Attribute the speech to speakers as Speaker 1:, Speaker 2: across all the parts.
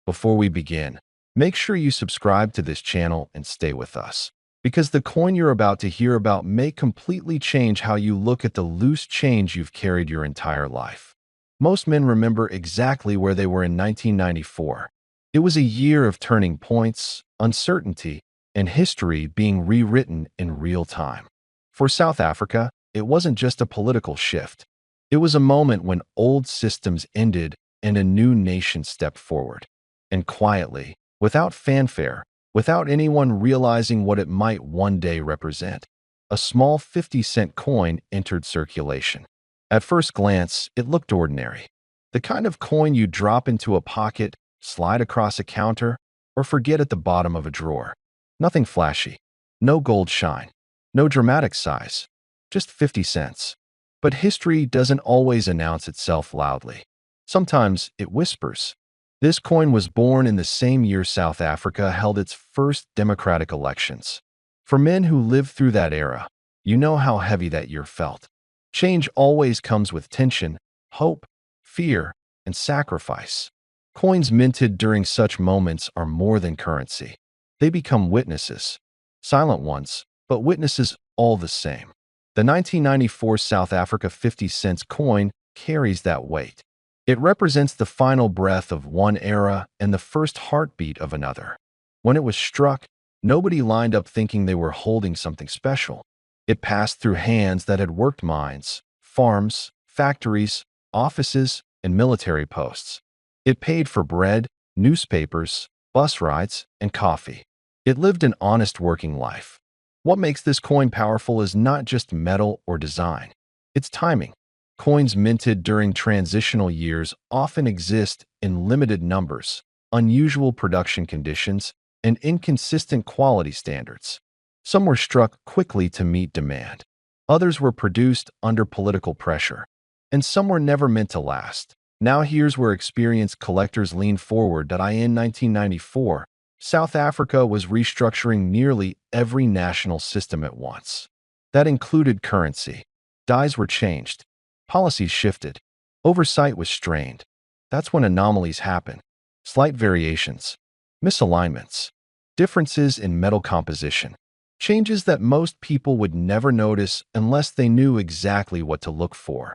Speaker 1: Before we begin, make sure you subscribe to this channel and stay with us, because the coin you're about to hear about may completely change how you look at the loose change you've carried your entire life. Most men remember exactly where they were in 1994. It was a year of turning points, uncertainty, and history being rewritten in real time. For South Africa, it wasn't just a political shift. It was a moment when old systems ended and a new nation stepped forward. And quietly, without fanfare, without anyone realizing what it might one day represent, a small 50-cent coin entered circulation. At first glance, it looked ordinary. The kind of coin you drop into a pocket, slide across a counter, or forget at the bottom of a drawer. Nothing flashy, no gold shine, no dramatic size, just 50 cents. But history doesn't always announce itself loudly. Sometimes it whispers. This coin was born in the same year South Africa held its first democratic elections. For men who lived through that era, you know how heavy that year felt. Change always comes with tension, hope, fear, and sacrifice. Coins minted during such moments are more than currency. They become witnesses. Silent ones, but witnesses all the same. The 1994 South Africa 50 cents coin carries that weight. It represents the final breath of one era and the first heartbeat of another. When it was struck, nobody lined up thinking they were holding something special. It passed through hands that had worked mines, farms, factories, offices, and military posts. It paid for bread, newspapers, bus rides, and coffee. It lived an honest working life. What makes this coin powerful is not just metal or design. It's timing. Coins minted during transitional years often exist in limited numbers, unusual production conditions, and inconsistent quality standards. Some were struck quickly to meet demand. Others were produced under political pressure. And some were never meant to last. Now here's where experienced collectors lean forward. In 1994, South Africa was restructuring nearly every national system at once. That included currency. Dies were changed. Policies shifted. Oversight was strained. That's when anomalies happen. Slight variations. Misalignments. Differences in metal composition. Changes that most people would never notice unless they knew exactly what to look for.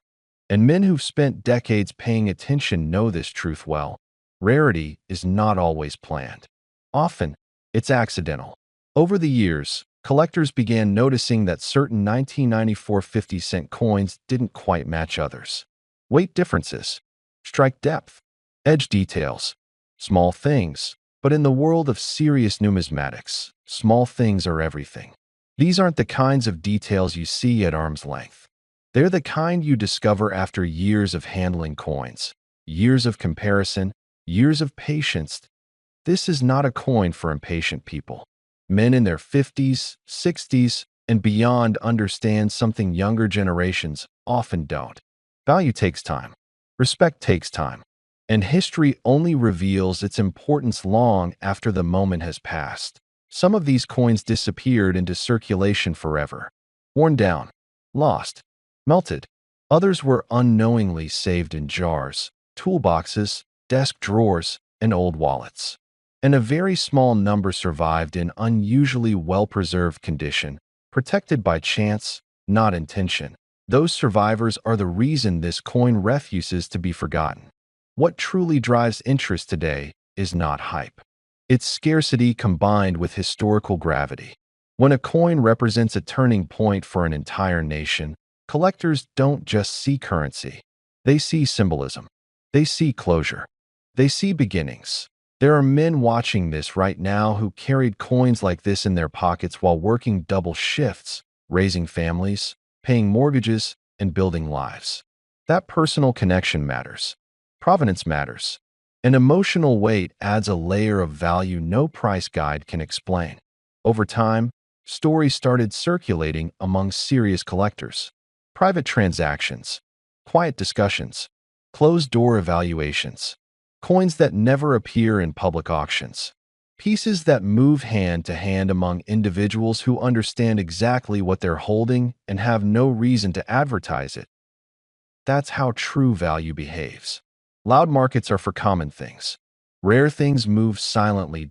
Speaker 1: And men who've spent decades paying attention know this truth well. Rarity is not always planned. Often, it's accidental. Over the years, collectors began noticing that certain 1994 50-cent coins didn't quite match others. Weight differences, strike depth, edge details, small things. But in the world of serious numismatics, small things are everything. These aren't the kinds of details you see at arm's length. They're the kind you discover after years of handling coins, years of comparison, years of patience. This is not a coin for impatient people. Men in their 50s, 60s, and beyond understand something younger generations often don't. Value takes time. Respect takes time. And history only reveals its importance long after the moment has passed. Some of these coins disappeared into circulation forever. Worn down, lost, melted. Others were unknowingly saved in jars, toolboxes, desk drawers, and old wallets. And a very small number survived in unusually well-preserved condition, protected by chance, not intention. Those survivors are the reason this coin refuses to be forgotten. What truly drives interest today is not hype. It's scarcity combined with historical gravity. When a coin represents a turning point for an entire nation, collectors don't just see currency. They see symbolism. They see closure. They see beginnings. There are men watching this right now who carried coins like this in their pockets while working double shifts, raising families, paying mortgages, and building lives. That personal connection matters. Provenance matters. An emotional weight adds a layer of value no price guide can explain. Over time, stories started circulating among serious collectors. Private transactions, quiet discussions, closed-door evaluations. Coins that never appear in public auctions. Pieces that move hand to hand among individuals who understand exactly what they're holding and have no reason to advertise it. That's how true value behaves. Loud markets are for common things. Rare things move silently.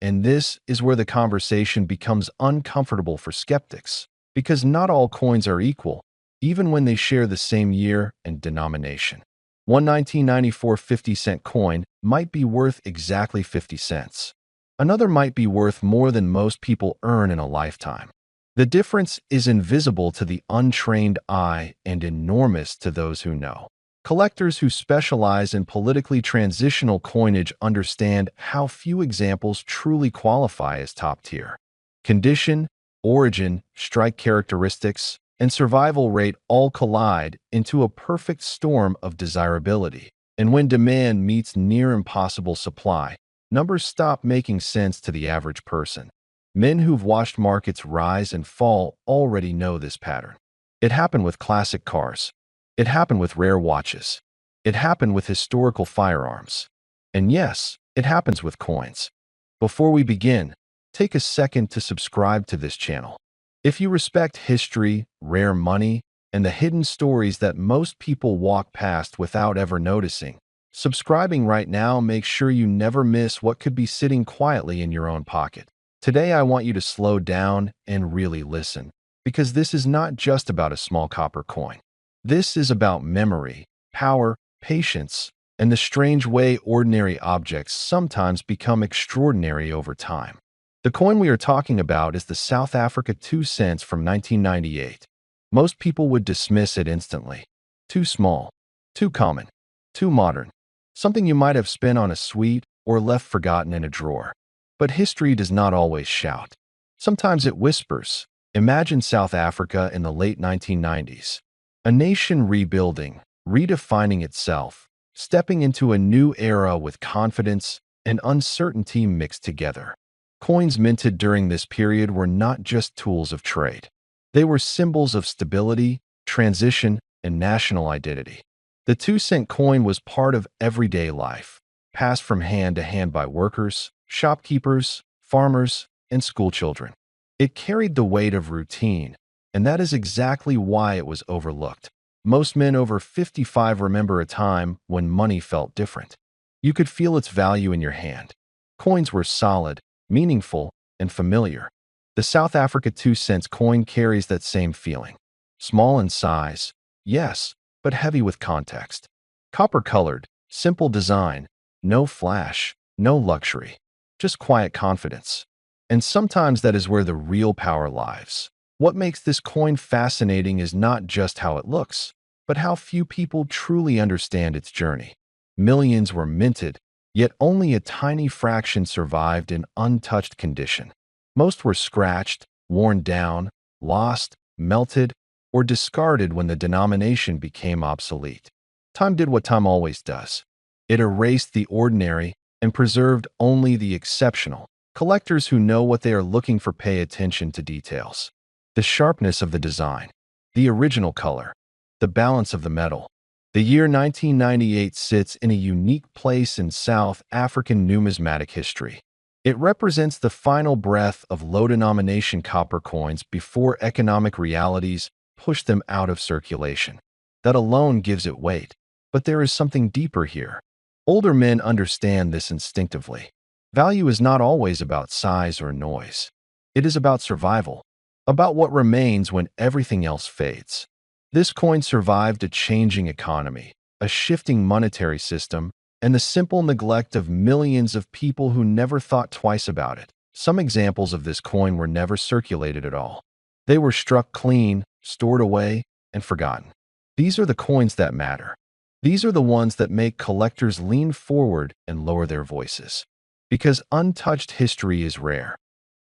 Speaker 1: And this is where the conversation becomes uncomfortable for skeptics, because not all coins are equal, even when they share the same year and denomination. One 1994 50-cent coin might be worth exactly 50 cents. Another might be worth more than most people earn in a lifetime. The difference is invisible to the untrained eye and enormous to those who know. Collectors who specialize in politically transitional coinage understand how few examples truly qualify as top tier. Condition, origin, strike characteristics, and survival rate all collide into a perfect storm of desirability. And when demand meets near impossible supply, numbers stop making sense to the average person. Men who've watched markets rise and fall already know this pattern. It happened with classic cars. It happened with rare watches. It happened with historical firearms. And yes, it happens with coins. Before we begin, take a second to subscribe to this channel. If you respect history, rare money, and the hidden stories that most people walk past without ever noticing, subscribing right now makes sure you never miss what could be sitting quietly in your own pocket. Today, I want you to slow down and really listen, because this is not just about a small copper coin. This is about memory, power, patience, and the strange way ordinary objects sometimes become extraordinary over time. The coin we are talking about is the South Africa 2 cents from 1998. Most people would dismiss it instantly. Too small, too common, too modern. Something you might have spent on a sweet or left forgotten in a drawer. But history does not always shout. Sometimes it whispers. Imagine South Africa in the late 1990s. A nation rebuilding, redefining itself, stepping into a new era with confidence and uncertainty mixed together. Coins minted during this period were not just tools of trade. They were symbols of stability, transition, and national identity. The 2-cent coin was part of everyday life, passed from hand to hand by workers, shopkeepers, farmers, and schoolchildren. It carried the weight of routine, and that is exactly why it was overlooked. Most men over 55 remember a time when money felt different. You could feel its value in your hand. Coins were solid, meaningful, and familiar. The South Africa 2 cents coin carries that same feeling. Small in size, yes, but heavy with context. Copper-colored, simple design, no flash, no luxury, just quiet confidence. And sometimes that is where the real power lies. What makes this coin fascinating is not just how it looks, but how few people truly understand its journey. Millions were minted, yet only a tiny fraction survived in untouched condition. Most were scratched, worn down, lost, melted, or discarded when the denomination became obsolete. Time did what time always does. It erased the ordinary and preserved only the exceptional. Collectors who know what they are looking for pay attention to details. The sharpness of the design, the original color, the balance of the metal. The year 1998 sits in a unique place in South African numismatic history. It represents the final breath of low-denomination copper coins before economic realities pushed them out of circulation. That alone gives it weight. But there is something deeper here. Older men understand this instinctively. Value is not always about size or noise. It is about survival, about what remains when everything else fades. This coin survived a changing economy, a shifting monetary system, and the simple neglect of millions of people who never thought twice about it. Some examples of this coin were never circulated at all. They were struck clean, stored away, and forgotten. These are the coins that matter. These are the ones that make collectors lean forward and lower their voices. Because untouched history is rare.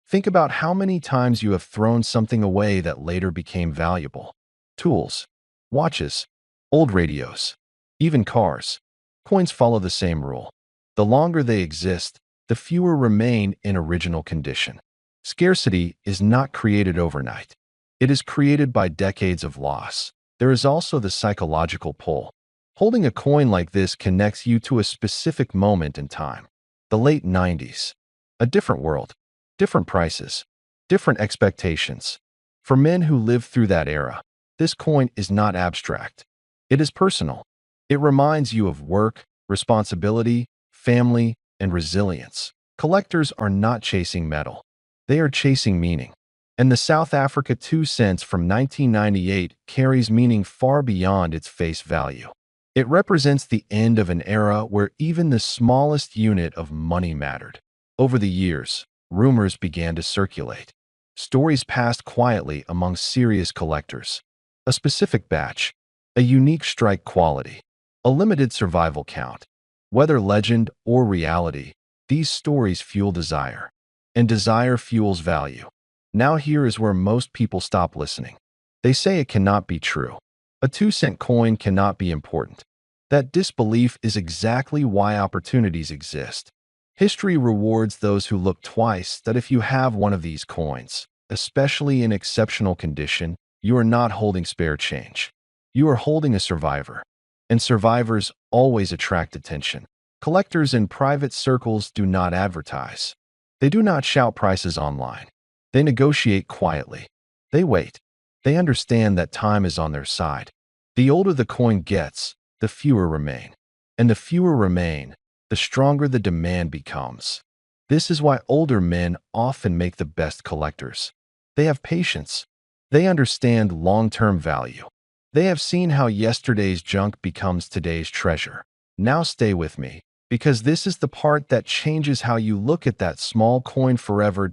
Speaker 1: Think about how many times you have thrown something away that later became valuable. Tools, watches, old radios, even cars. Coins follow the same rule. The longer they exist, the fewer remain in original condition. Scarcity is not created overnight. It is created by decades of loss. There is also the psychological pull. Holding a coin like this connects you to a specific moment in time. The late 90s. A different world, different prices, different expectations. For men who lived through that era, this coin is not abstract. It is personal. It reminds you of work, responsibility, family, and resilience. Collectors are not chasing metal. They are chasing meaning. And the South Africa 2 cents from 1998 carries meaning far beyond its face value. It represents the end of an era where even the smallest unit of money mattered. Over the years, rumors began to circulate. Stories passed quietly among serious collectors. A specific batch, a unique strike quality, a limited survival count. Whether legend or reality, these stories fuel desire, and desire fuels value. Now here is where most people stop listening. They say it cannot be true. A 2-cent coin cannot be important. That disbelief is exactly why opportunities exist. History rewards those who look twice that if you have one of these coins, especially in exceptional condition, you are not holding spare change. You are holding a survivor. And survivors always attract attention. Collectors in private circles do not advertise. They do not shout prices online. They negotiate quietly. They wait. They understand that time is on their side. The older the coin gets, the fewer remain. And the fewer remain, the stronger the demand becomes. This is why older men often make the best collectors. They have patience. They understand long-term value. They have seen how yesterday's junk becomes today's treasure. Now stay with me, because this is the part that changes how you look at that small coin forever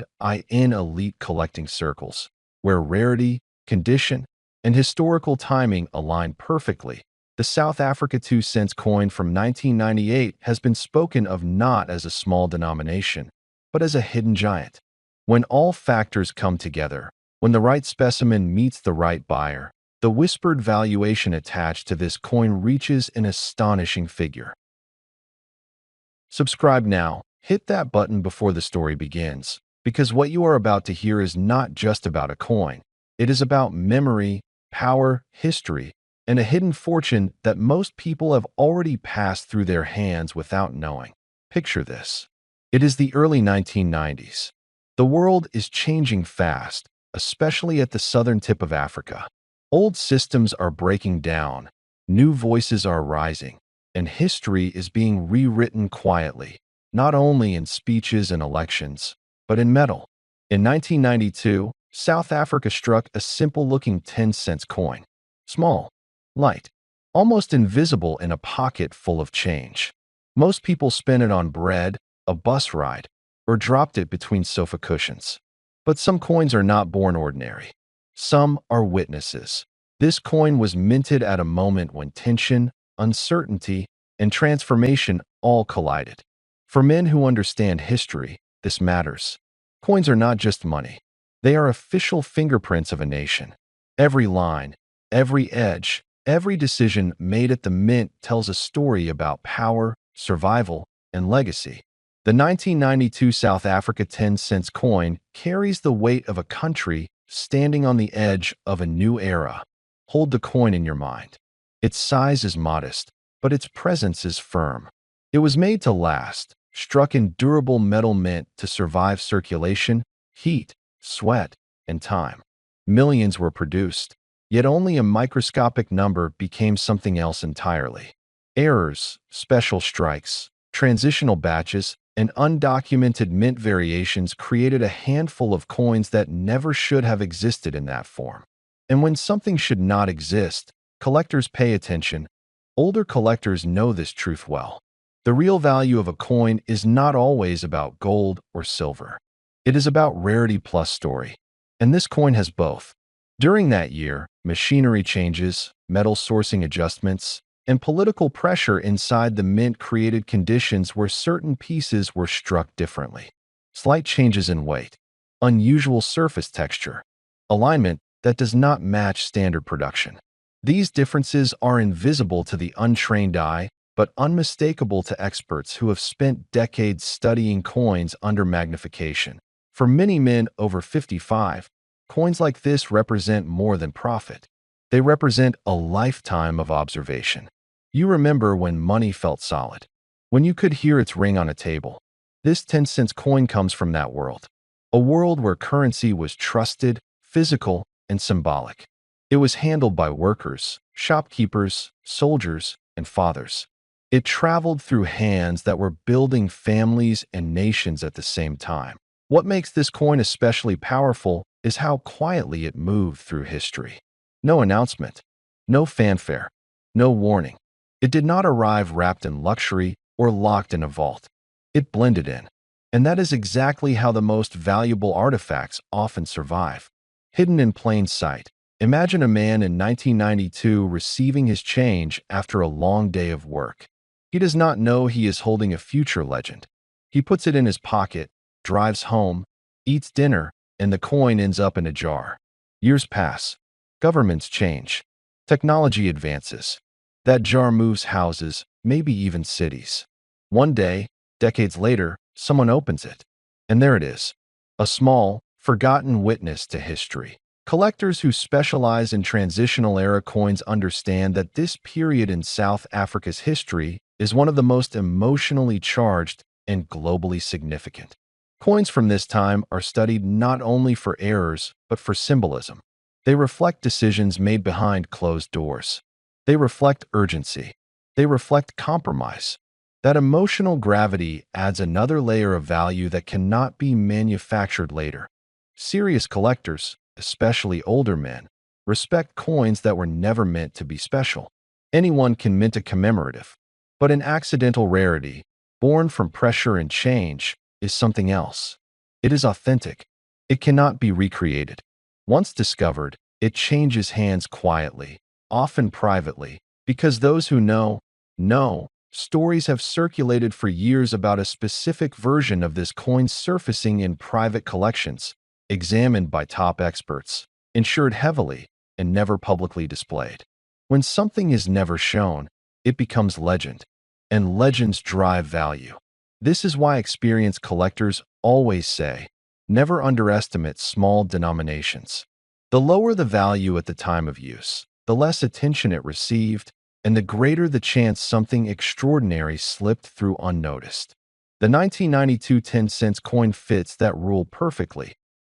Speaker 1: in elite collecting circles, where rarity, condition, and historical timing align perfectly. The South Africa 2 cents coin from 1998 has been spoken of not as a small denomination, but as a hidden giant. When all factors come together, when the right specimen meets the right buyer, the whispered valuation attached to this coin reaches an astonishing figure. Subscribe now, hit that button before the story begins, because what you are about to hear is not just about a coin. It is about memory, power, history, and a hidden fortune that most people have already passed through their hands without knowing. Picture this. It is the early 1990s. The world is changing fast, especially at the southern tip of Africa. Old systems are breaking down, new voices are rising, and history is being rewritten quietly, not only in speeches and elections, but in metal. In 1992, South Africa struck a simple-looking 10-cent coin. Small, light, almost invisible in a pocket full of change. Most people spent it on bread, a bus ride, or dropped it between sofa cushions. But some coins are not born ordinary. Some are witnesses. This coin was minted at a moment when tension, uncertainty, and transformation all collided. For men who understand history, this matters. Coins are not just money. They are official fingerprints of a nation. Every line, every edge, every decision made at the mint tells a story about power, survival, and legacy. The 1992 South Africa 10-cent coin carries the weight of a country standing on the edge of a new era. Hold the coin in your mind. Its size is modest, but its presence is firm. It was made to last, struck in durable metal mint to survive circulation, heat, sweat, and time. Millions were produced, yet only a microscopic number became something else entirely. Errors, special strikes, transitional batches, and undocumented mint variations created a handful of coins that never should have existed in that form. And when something should not exist, collectors pay attention. Older collectors know this truth well. The real value of a coin is not always about gold or silver. It is about rarity plus story. And this coin has both. During that year, machinery changes, metal sourcing adjustments, and political pressure inside the mint created conditions where certain pieces were struck differently. Slight changes in weight, unusual surface texture, alignment that does not match standard production. These differences are invisible to the untrained eye, but unmistakable to experts who have spent decades studying coins under magnification. For many men over 55, coins like this represent more than profit. They represent a lifetime of observation. You remember when money felt solid, when you could hear its ring on a table. This 10-cent coin comes from that world, a world where currency was trusted, physical, and symbolic. It was handled by workers, shopkeepers, soldiers, and fathers. It traveled through hands that were building families and nations at the same time. What makes this coin especially powerful is how quietly it moved through history. No announcement, no fanfare, no warning. It did not arrive wrapped in luxury or locked in a vault. It blended in. And that is exactly how the most valuable artifacts often survive. Hidden in plain sight. Imagine a man in 1992 receiving his change after a long day of work. He does not know he is holding a future legend. He puts it in his pocket, drives home, eats dinner, and the coin ends up in a jar. Years pass. Governments change. Technology advances. That jar moves houses, maybe even cities. One day, decades later, someone opens it. And there it is. A small, forgotten witness to history. Collectors who specialize in transitional era coins understand that this period in South Africa's history is one of the most emotionally charged and globally significant. Coins from this time are studied not only for errors, but for symbolism. They reflect decisions made behind closed doors. They reflect urgency. They reflect compromise. That emotional gravity adds another layer of value that cannot be manufactured later. Serious collectors, especially older men, respect coins that were never meant to be special. Anyone can mint a commemorative, but an accidental rarity, born from pressure and change, is something else. It is authentic. It cannot be recreated. Once discovered, it changes hands quietly, often privately, because those who know. Stories have circulated for years about a specific version of this coin surfacing in private collections, examined by top experts, insured heavily, and never publicly displayed. When something is never shown, it becomes legend, and legends drive value. This is why experienced collectors always say, never underestimate small denominations. The lower the value at the time of use, the less attention it received, and the greater the chance something extraordinary slipped through unnoticed. The 1992 10-cent coin fits that rule perfectly.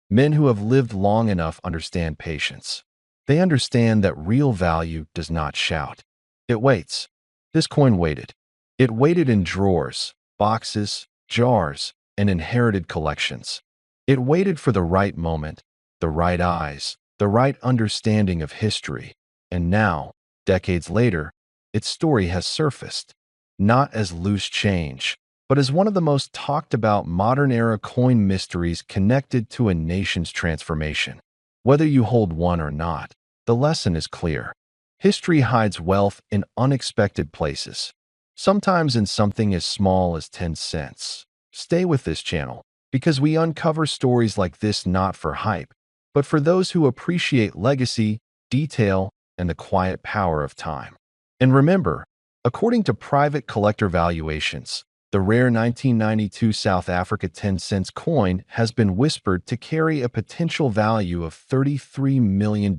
Speaker 1: Men who have lived long enough understand patience. They understand that real value does not shout. It waits. This coin waited. It waited in drawers, boxes, jars, and inherited collections. It waited for the right moment, the right eyes, the right understanding of history. And now, decades later, its story has surfaced, not as loose change, but as one of the most talked about modern-era coin mysteries connected to a nation's transformation. Whether you hold one or not, the lesson is clear. History hides wealth in unexpected places, sometimes in something as small as 10 cents. Stay with this channel, because we uncover stories like this not for hype, but for those who appreciate legacy, detail, and the quiet power of time. And remember, according to private collector valuations, the rare 1992 South Africa 10-cent coin has been whispered to carry a potential value of $33 million.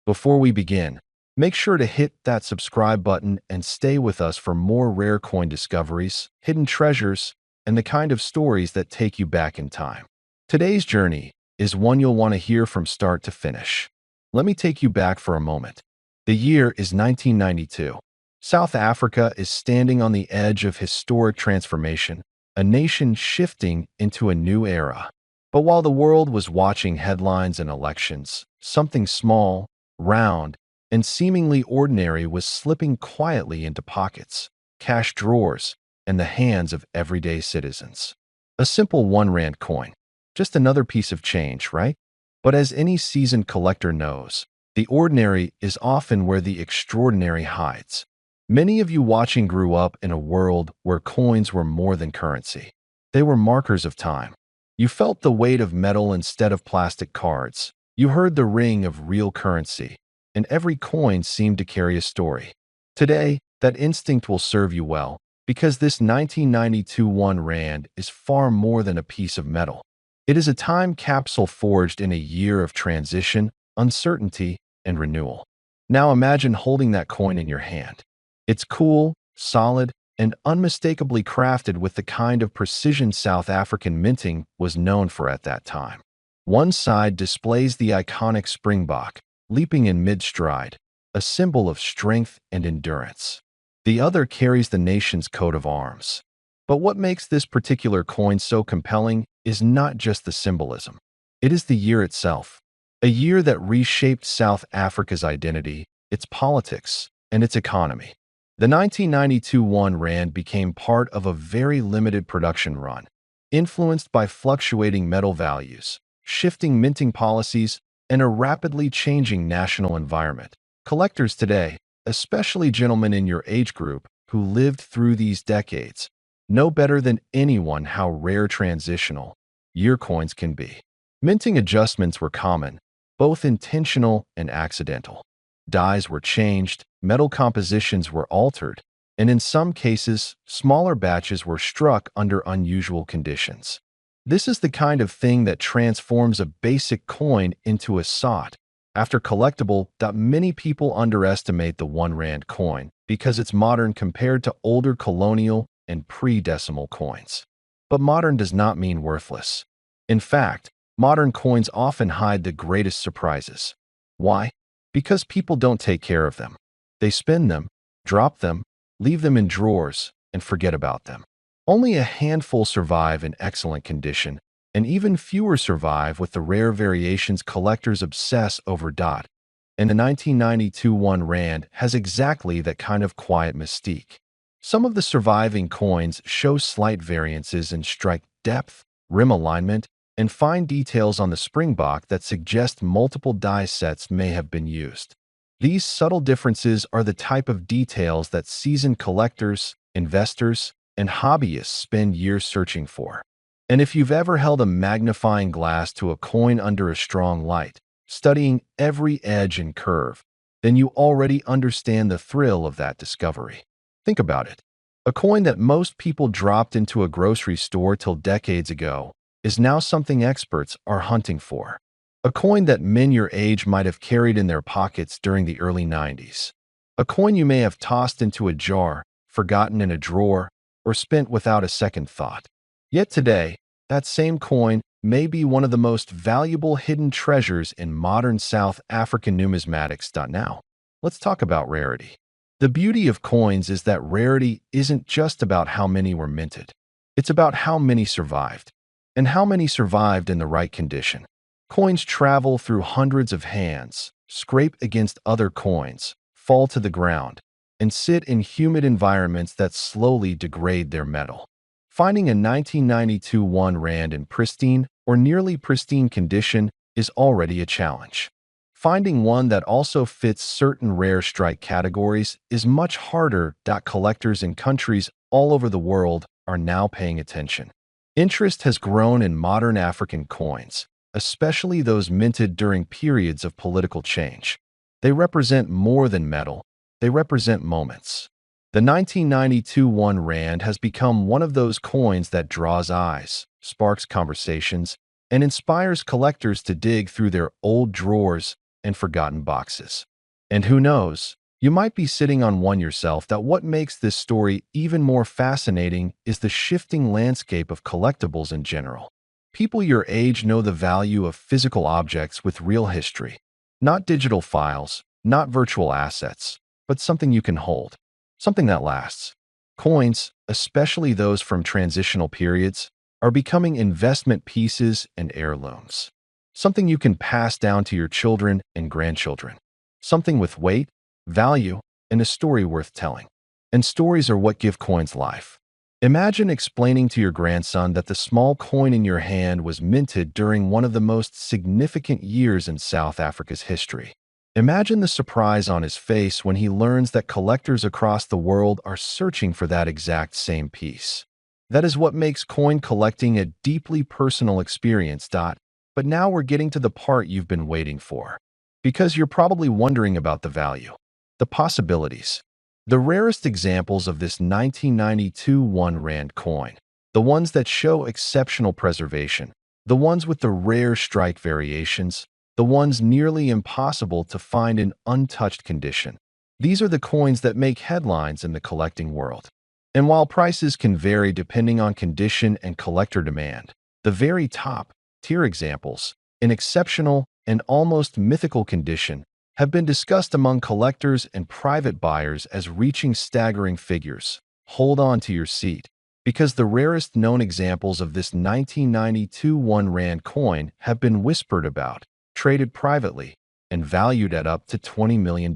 Speaker 1: Before we begin, make sure to hit that subscribe button and stay with us for more rare coin discoveries, hidden treasures, and the kind of stories that take you back in time. Today's journey is one you'll want to hear from start to finish. Let me take you back for a moment. The year is 1992. South Africa is standing on the edge of historic transformation, a nation shifting into a new era. But while the world was watching headlines and elections, something small, round, and seemingly ordinary was slipping quietly into pockets, cash drawers, and the hands of everyday citizens. A simple 1 rand coin. Just another piece of change, right? But as any seasoned collector knows, the ordinary is often where the extraordinary hides. Many of you watching grew up in a world where coins were more than currency. They were markers of time. You felt the weight of metal instead of plastic cards. You heard the ring of real currency, and every coin seemed to carry a story. Today, that instinct will serve you well, because this 1992 1 rand is far more than a piece of metal. It is a time capsule forged in a year of transition, uncertainty, and renewal. Now imagine holding that coin in your hand. It's cool, solid, and unmistakably crafted with the kind of precision South African minting was known for at that time. One side displays the iconic springbok, leaping in mid-stride, a symbol of strength and endurance. The other carries the nation's coat of arms. But what makes this particular coin so compelling is not just the symbolism. It is the year itself, a year that reshaped South Africa's identity, its politics, and its economy. The 1992 1 rand became part of a very limited production run, influenced by fluctuating metal values, shifting minting policies, and a rapidly changing national environment. Collectors today, especially gentlemen in your age group who lived through these decades, know better than anyone how rare transitional year coins can be. Minting adjustments were common, both intentional and accidental. Dies were changed, metal compositions were altered, and in some cases, smaller batches were struck under unusual conditions. This is the kind of thing that transforms a basic coin into a sought after collectible. Many people underestimate the 1 rand coin because it's modern compared to older colonial and pre-decimal coins. But modern does not mean worthless. In fact, modern coins often hide the greatest surprises. Why? Because people don't take care of them. They spin them, drop them, leave them in drawers, and forget about them. Only a handful survive in excellent condition, and even fewer survive with the rare variations collectors obsess over. And the 1992 1 rand has exactly that kind of quiet mystique. Some of the surviving coins show slight variances in strike depth, rim alignment, and fine details on the springbok that suggest multiple die sets may have been used. These subtle differences are the type of details that seasoned collectors, investors, and hobbyists spend years searching for. And if you've ever held a magnifying glass to a coin under a strong light, studying every edge and curve, then you already understand the thrill of that discovery. Think about it. A coin that most people dropped into a grocery store till decades ago is now something experts are hunting for. A coin that men your age might have carried in their pockets during the early 90s. A coin you may have tossed into a jar, forgotten in a drawer, or spent without a second thought. Yet today, that same coin may be one of the most valuable hidden treasures in modern South African numismatics. Now, let's talk about rarity. The beauty of coins is that rarity isn't just about how many were minted. It's about how many survived, and how many survived in the right condition. Coins travel through hundreds of hands, scrape against other coins, fall to the ground, and sit in humid environments that slowly degrade their metal. Finding a 1992 1 rand in pristine or nearly pristine condition is already a challenge. Finding one that also fits certain rare strike categories is much harder. Collectors in countries all over the world are now paying attention. Interest has grown in modern African coins, especially those minted during periods of political change. They represent more than metal, they represent moments. The 1992 1 rand has become one of those coins that draws eyes, sparks conversations, and inspires collectors to dig through their old drawers and forgotten boxes. And who knows, you might be sitting on one yourself. What makes this story even more fascinating is the shifting landscape of collectibles in general. People your age know the value of physical objects with real history. Not digital files, not virtual assets, but something you can hold. Something that lasts. Coins, especially those from transitional periods, are becoming investment pieces and heirlooms. Something you can pass down to your children and grandchildren. Something with weight, value, and a story worth telling. And stories are what give coins life. Imagine explaining to your grandson that the small coin in your hand was minted during one of the most significant years in South Africa's history. Imagine the surprise on his face when he learns that collectors across the world are searching for that exact same piece. That is what makes coin collecting a deeply personal experience. But now we're getting to the part you've been waiting for. Because you're probably wondering about the value, the possibilities. The rarest examples of this 1992 1 rand coin, the ones that show exceptional preservation, the ones with the rare strike variations, the ones nearly impossible to find in untouched condition. These are the coins that make headlines in the collecting world. And while prices can vary depending on condition and collector demand, the very top tier examples, in exceptional and almost mythical condition, have been discussed among collectors and private buyers as reaching staggering figures. Hold on to your seat, because the rarest known examples of this 1992 1 Rand coin have been whispered about, traded privately, and valued at up to $20 million.